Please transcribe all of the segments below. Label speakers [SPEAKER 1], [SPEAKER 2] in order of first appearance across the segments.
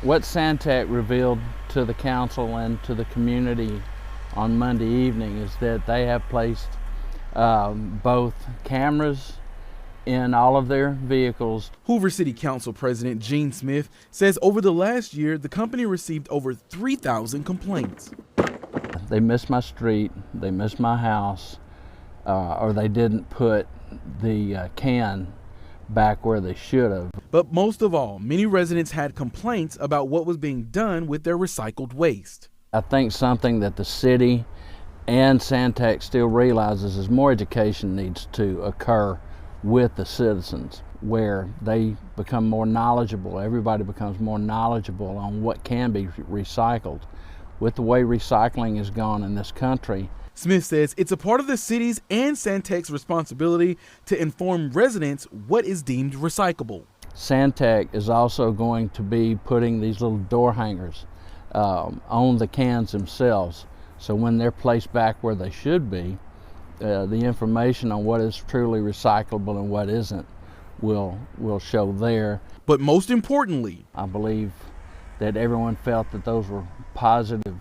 [SPEAKER 1] What Santec revealed to the council and to the community on Monday evening is that they have placed both cameras in all of their vehicles.
[SPEAKER 2] Hoover City Council President Gene Smith says over the last year, the company received over 3,000 complaints.
[SPEAKER 1] They missed my street, they missed my house, or they didn't put the can back where they should have.
[SPEAKER 2] But most of all, many residents had complaints about what was being done with their recycled waste.
[SPEAKER 1] I think something that the city and Santec still realizes is more education needs to occur with the citizens, where they become more knowledgeable. Everybody becomes more knowledgeable on what can be recycled. With the way recycling is gone in this country,
[SPEAKER 2] Smith says it's a part of the city's and Santec's responsibility to inform residents what is deemed recyclable.
[SPEAKER 1] Santec is also going to be putting these little door hangers on the cans themselves, so when they're placed back where they should be, the information on what is truly recyclable and what isn't will show there.
[SPEAKER 2] But most importantly,
[SPEAKER 1] I believe that everyone felt that those were positive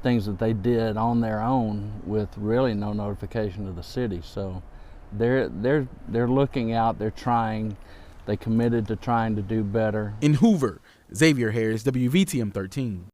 [SPEAKER 1] things that they did on their own with really no notification to the city. So they're looking out, they're trying, they committed to trying to do better.
[SPEAKER 2] In Hoover, Xavier Harris, WVTM 13.